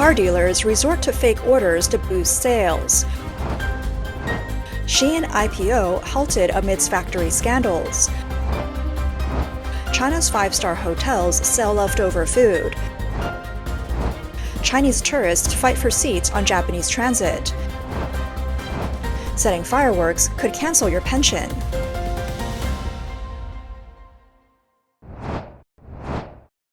Car dealers resort to fake orders to boost sales. SHEIN IPO halted amidst factory scandals. China's five-star hotels sell leftover food. Chinese tourists fight for seats on Japanese transit. Setting fireworks could cancel your pension.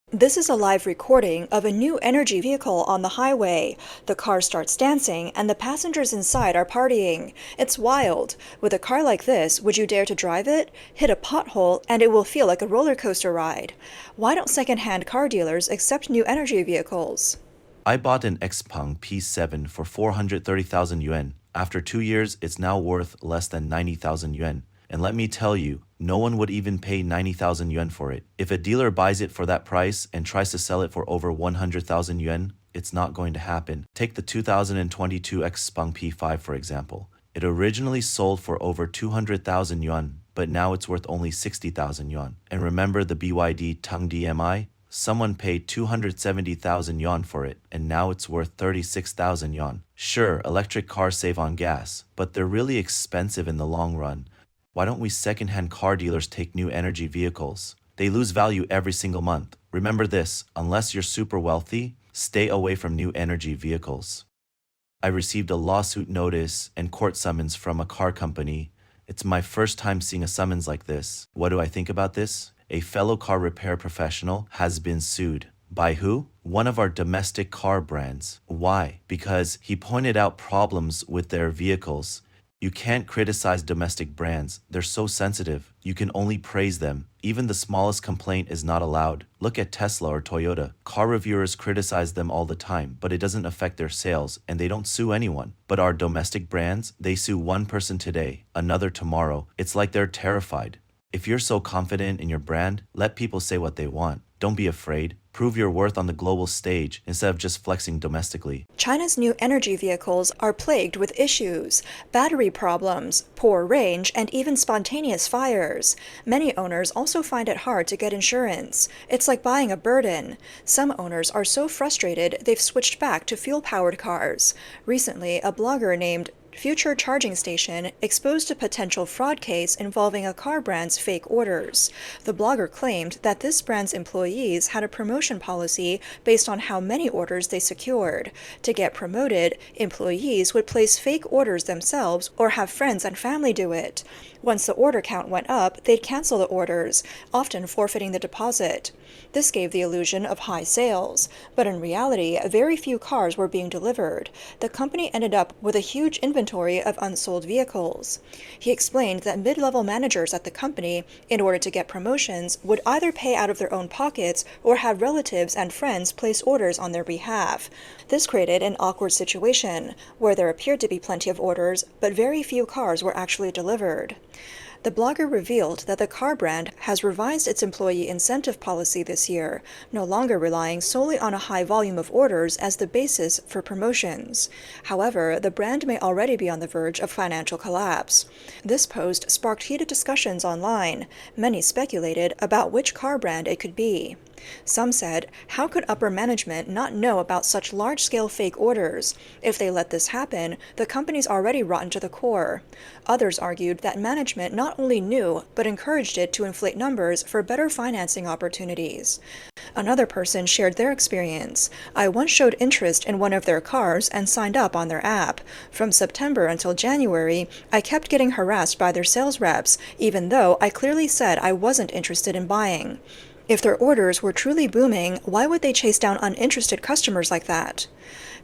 This is a live recording of a new energy vehicle on the highway. The car starts dancing and the passengers inside are partying. It's wild. With a car like this, would you dare to drive it? Hit a pothole and it will feel like a roller coaster ride. Why don't second-hand car dealers accept new energy vehicles? I bought an Xpeng P7 for 430,000 yuan. After 2 years, it's now worth less than 90,000 yuan. And let me tell you, no one would even pay 90,000 yuan for it. If a dealer buys it for that price and tries to sell it for over 100,000 yuan, it's not going to happen. Take the 2022 Xpeng P5 for example. It originally sold for over 200,000 yuan, but now it's worth only 60,000 yuan. And remember the BYD Tung DMI? Someone paid 270,000 yuan for it, and now it's worth 36,000 yuan. Sure, electric cars save on gas, but they're really expensive in the long run. Why don't we second-hand car dealers take new energy vehicles? They lose value every single month. Remember this, unless you're super wealthy, stay away from new energy vehicles. I received a lawsuit notice and court summons from a car company. It's my first time seeing a summons like this. What do I think about this? A fellow car repair professional has been sued. By who? One of our domestic car brands. Why? Because he pointed out problems with their vehicles. You can't criticize domestic brands. They're so sensitive. You can only praise them. Even the smallest complaint is not allowed. Look at Tesla or Toyota. Car reviewers criticize them all the time, but it doesn't affect their sales, and they don't sue anyone. But our domestic brands, they sue one person today, another tomorrow. It's like they're terrified. If you're so confident in your brand, let people say what they want. Don't be afraid. Prove your worth on the global stage instead of just flexing domestically. China's new energy vehicles are plagued with issues, battery problems, poor range, and even spontaneous fires. Many owners also find it hard to get insurance. It's like buying a burden. Some owners are so frustrated they've switched back to fuel-powered cars. Recently, a blogger named Future Charging Station exposed a potential fraud case involving a car brand's fake orders. The blogger claimed that this brand's employees had a promotion policy based on how many orders they secured. To get promoted, employees would place fake orders themselves or have friends and family do it. Once the order count went up, they'd cancel the orders, often forfeiting the deposit. This gave the illusion of high sales, but in reality, very few cars were being delivered. The company ended up with a huge inventory of unsold vehicles. He explained that mid-level managers at the company, in order to get promotions, would either pay out of their own pockets or have relatives and friends place orders on their behalf. This created an awkward situation, where there appeared to be plenty of orders, but very few cars were actually delivered. The blogger revealed that the car brand has revised its employee incentive policy this year, no longer relying solely on a high volume of orders as the basis for promotions. However, the brand may already be on the verge of financial collapse. This post sparked heated discussions online. Many speculated about which car brand it could be. Some said, how could upper management not know about such large-scale fake orders? If they let this happen, the company's already rotten to the core. Others argued that management not only knew, but encouraged it to inflate numbers for better financing opportunities. Another person shared their experience. I once showed interest in one of their cars and signed up on their app. From September until January, I kept getting harassed by their sales reps, even though I clearly said I wasn't interested in buying. If their orders were truly booming, why would they chase down uninterested customers like that?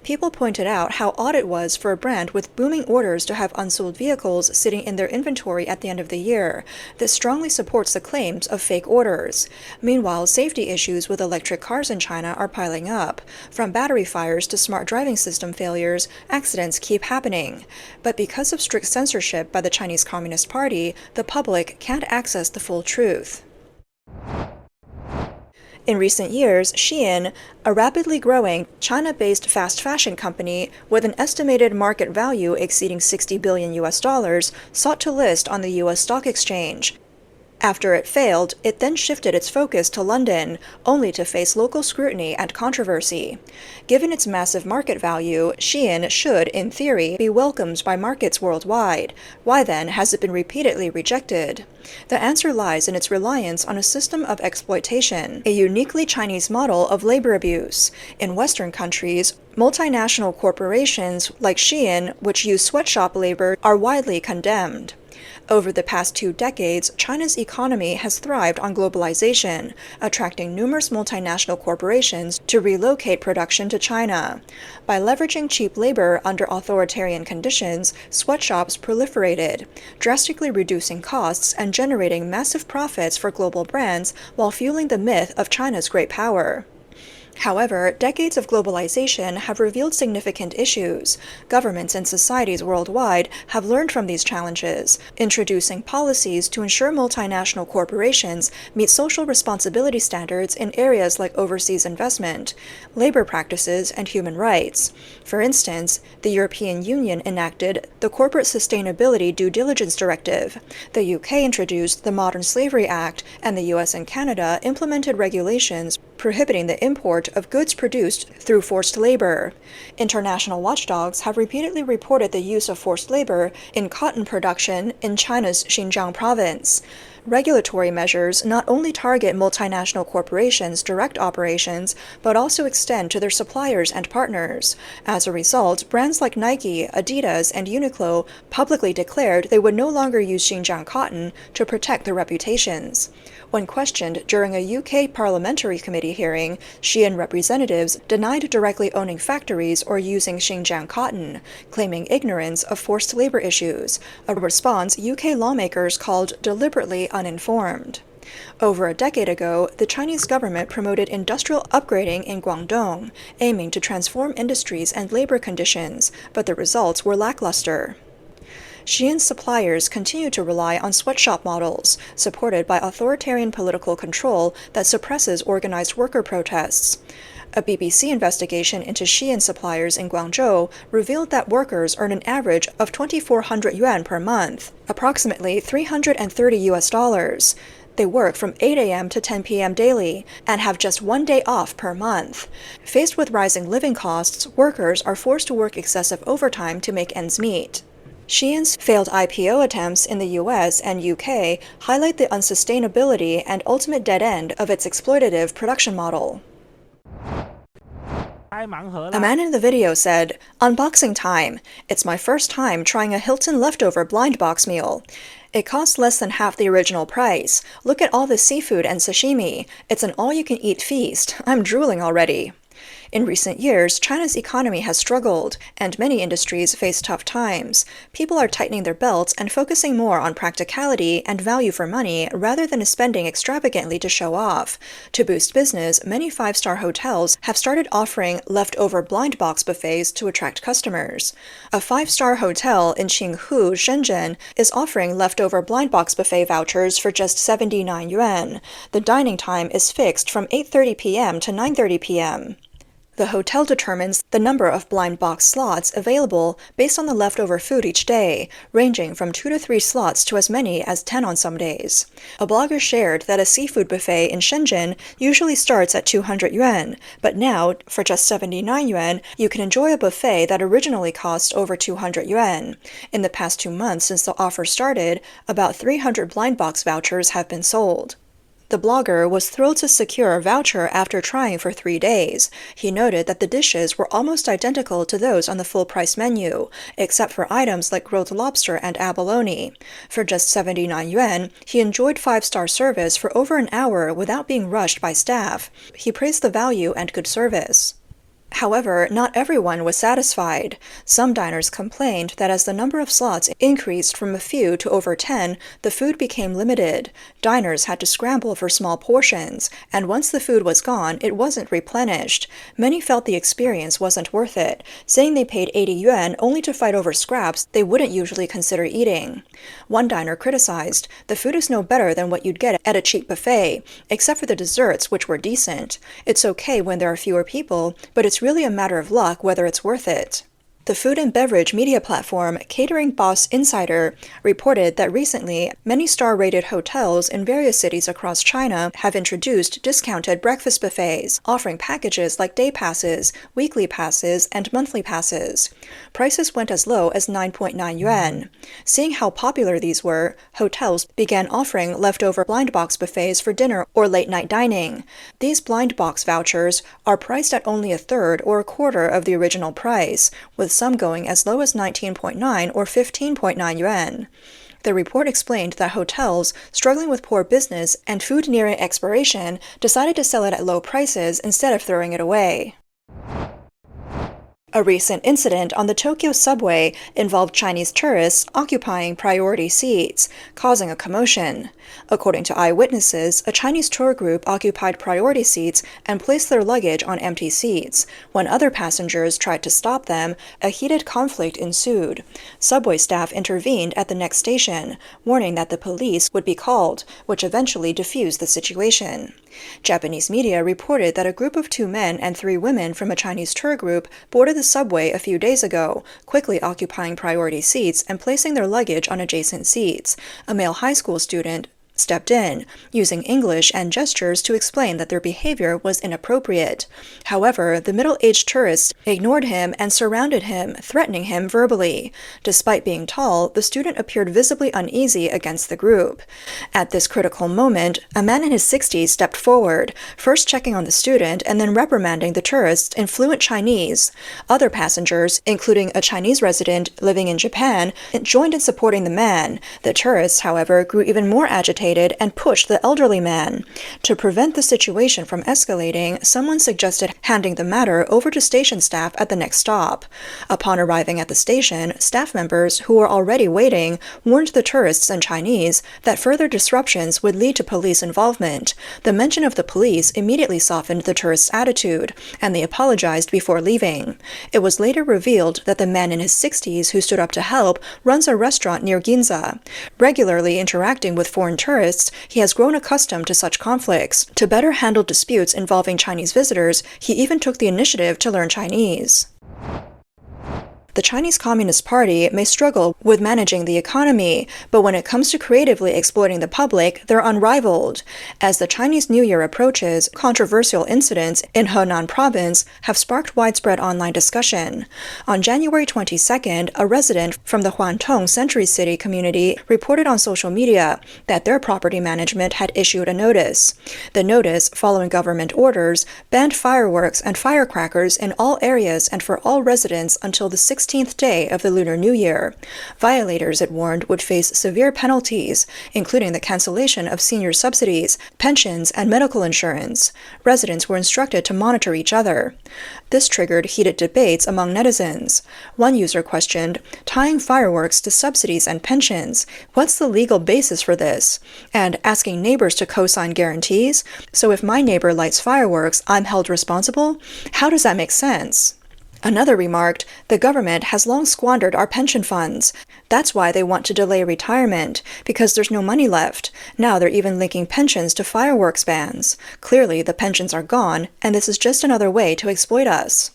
People pointed out how odd it was for a brand with booming orders to have unsold vehicles sitting in their inventory at the end of the year. This strongly supports the claims of fake orders. Meanwhile, safety issues with electric cars in China are piling up. From battery fires to smart driving system failures, accidents keep happening. But because of strict censorship by the Chinese Communist Party, the public can't access the full truth. In recent years, SHEIN, a rapidly growing China-based fast fashion company with an estimated market value exceeding $60 billion, sought to list on the U.S. stock exchange. After it failed, it then shifted its focus to London, only to face local scrutiny and controversy. Given its massive market value, SHEIN should, in theory, be welcomed by markets worldwide. Why then has it been repeatedly rejected? The answer lies in its reliance on a system of exploitation, a uniquely Chinese model of labor abuse. In Western countries, multinational corporations like SHEIN, which use sweatshop labor, are widely condemned. Over the past 2 decades, China's economy has thrived on globalization, attracting numerous multinational corporations to relocate production to China. By leveraging cheap labor under authoritarian conditions, sweatshops proliferated, drastically reducing costs and generating massive profits for global brands while fueling the myth of China's great power. However, decades of globalization have revealed significant issues. Governments and societies worldwide have learned from these challenges, introducing policies to ensure multinational corporations meet social responsibility standards in areas like overseas investment, labor practices, and human rights. For instance, the European Union enacted the Corporate Sustainability Due Diligence Directive, the UK introduced the Modern Slavery Act, and the US and Canada implemented regulations prohibiting the import of goods produced through forced labor. International watchdogs have repeatedly reported the use of forced labor in cotton production in China's Xinjiang province. Regulatory measures not only target multinational corporations' direct operations, but also extend to their suppliers and partners. As a result, brands like Nike, Adidas, and Uniqlo publicly declared they would no longer use Xinjiang cotton to protect their reputations. When questioned during a UK parliamentary committee hearing, SHEIN representatives denied directly owning factories or using Xinjiang cotton, claiming ignorance of forced labor issues, a response UK lawmakers called deliberately uninformed. Over a decade ago, the Chinese government promoted industrial upgrading in Guangdong, aiming to transform industries and labor conditions, but the results were lackluster. SHEIN's suppliers continue to rely on sweatshop models, supported by authoritarian political control that suppresses organized worker protests. A BBC investigation into SHEIN suppliers in Guangzhou revealed that workers earn an average of 2,400 yuan per month, approximately $330. They work from 8 a.m. to 10 p.m. daily and have just 1 day off per month. Faced with rising living costs, workers are forced to work excessive overtime to make ends meet. SHEIN's failed IPO attempts in the US and UK highlight the unsustainability and ultimate dead end of its exploitative production model. A man in the video said, "Unboxing time. It's my first time trying a Hilton leftover blind box meal. It costs less than half the original price. Look at all the seafood and sashimi. It's an all-you-can-eat feast. I'm drooling already." In recent years, China's economy has struggled, and many industries face tough times. People are tightening their belts and focusing more on practicality and value for money rather than spending extravagantly to show off. To boost business, many five-star hotels have started offering leftover blind box buffets to attract customers. A five-star hotel in Qinghu, Shenzhen, is offering leftover blind box buffet vouchers for just 79 yuan. The dining time is fixed from 8:30 p.m. to 9:30 p.m. The hotel determines the number of blind box slots available based on the leftover food each day, ranging from 2 to 3 slots to as many as 10 on some days. A blogger shared that a seafood buffet in Shenzhen usually starts at 200 yuan, but now, for just 79 yuan, you can enjoy a buffet that originally cost over 200 yuan. In the past 2 months since the offer started, about 300 blind box vouchers have been sold. The blogger was thrilled to secure a voucher after trying for 3 days. He noted that the dishes were almost identical to those on the full-price menu, except for items like grilled lobster and abalone. For just 79 yuan, he enjoyed 5-star service for over an hour without being rushed by staff. He praised the value and good service. However, not everyone was satisfied. Some diners complained that as the number of slots increased from a few to over 10, the food became limited. Diners had to scramble for small portions, and once the food was gone, it wasn't replenished. Many felt the experience wasn't worth it, saying they paid 80 yuan only to fight over scraps they wouldn't usually consider eating. One diner criticized, "The food is no better than what you'd get at a cheap buffet, except for the desserts, which were decent. It's okay when there are fewer people, but it's really a matter of luck whether it's worth it." The food and beverage media platform Catering Boss Insider reported that recently, many star-rated hotels in various cities across China have introduced discounted breakfast buffets, offering packages like day passes, weekly passes, and monthly passes. Prices went as low as 9.9 yuan. Seeing how popular these were, hotels began offering leftover blind box buffets for dinner or late-night dining. These blind box vouchers are priced at only a third or a quarter of the original price, with some going as low as 19.9 or 15.9 yuan. The report explained that hotels struggling with poor business and food nearing expiration decided to sell it at low prices instead of throwing it away. A recent incident on the Tokyo subway involved Chinese tourists occupying priority seats, causing a commotion. According to eyewitnesses, a Chinese tour group occupied priority seats and placed their luggage on empty seats. When other passengers tried to stop them, a heated conflict ensued. Subway staff intervened at the next station, warning that the police would be called, which eventually diffused the situation. Japanese media reported that a group of 2 men and 3 women from a Chinese tour group boarded the subway a few days ago, quickly occupying priority seats and placing their luggage on adjacent seats. A male high school student stepped in, using English and gestures to explain that their behavior was inappropriate. However, the middle-aged tourists ignored him and surrounded him, threatening him verbally. Despite being tall, the student appeared visibly uneasy against the group. At this critical moment, a man in his 60s stepped forward, first checking on the student and then reprimanding the tourists in fluent Chinese. Other passengers, including a Chinese resident living in Japan, joined in supporting the man. The tourists, however, grew even more agitated and pushed the elderly man. To prevent the situation from escalating, someone suggested handing the matter over to station staff at the next stop. Upon arriving at the station, staff members who were already waiting warned the tourists in Chinese that further disruptions would lead to police involvement. The mention of the police immediately softened the tourists' attitude, and they apologized before leaving. It was later revealed that the man in his 60s who stood up to help runs a restaurant near Ginza. Regularly interacting with foreign tourists, he has grown accustomed to such conflicts. To better handle disputes involving Chinese visitors, he even took the initiative to learn Chinese. The Chinese Communist Party may struggle with managing the economy, but when it comes to creatively exploiting the public, they're unrivaled. As the Chinese New Year approaches, controversial incidents in Henan province have sparked widespread online discussion. On January 22nd, a resident from the Huantong Century City community reported on social media that their property management had issued a notice. The notice, following government orders, banned fireworks and firecrackers in all areas and for all residents until the 16th day of the Lunar New Year. Violators, it warned, would face severe penalties, including the cancellation of senior subsidies, pensions, and medical insurance. Residents were instructed to monitor each other. This triggered heated debates among netizens. One user questioned, tying fireworks to subsidies and pensions, what's the legal basis for this? And asking neighbors to co-sign guarantees? So if my neighbor lights fireworks, I'm held responsible? How does that make sense? Another remarked, the government has long squandered our pension funds. That's why they want to delay retirement, because there's no money left. Now they're even linking pensions to fireworks bans. Clearly, the pensions are gone, and this is just another way to exploit us.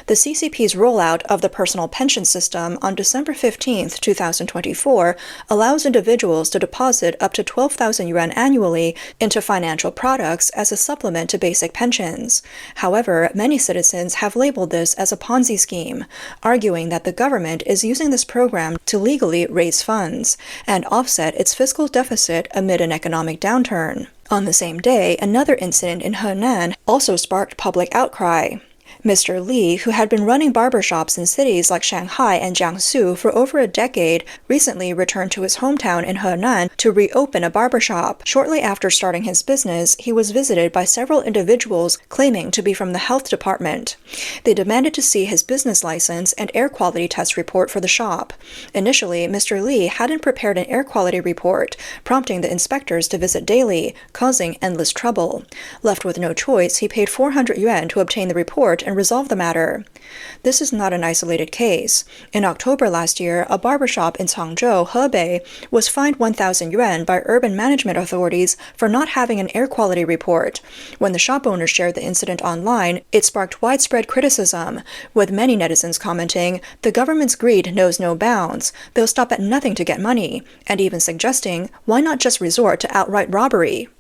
The CCP's rollout of the personal pension system on December 15, 2024, allows individuals to deposit up to 12,000 yuan annually into financial products as a supplement to basic pensions. However, many citizens have labeled this as a Ponzi scheme, arguing that the government is using this program to legally raise funds and offset its fiscal deficit amid an economic downturn. On the same day, another incident in Henan also sparked public outcry. Mr. Li, who had been running barbershops in cities like Shanghai and Jiangsu for over a decade, recently returned to his hometown in Henan to reopen a barbershop. Shortly after starting his business, he was visited by several individuals claiming to be from the health department. They demanded to see his business license and air quality test report for the shop. Initially, Mr. Li hadn't prepared an air quality report, prompting the inspectors to visit daily, causing endless trouble. Left with no choice, he paid 400 yuan to obtain the report and resolve the matter. This is not an isolated case. In October last year, a barbershop in Changzhou, Hebei, was fined 1,000 yuan by urban management authorities for not having an air quality report. When the shop owner shared the incident online, it sparked widespread criticism, with many netizens commenting, "The government's greed knows no bounds. They'll stop at nothing to get money," and even suggesting, why not just resort to outright robbery?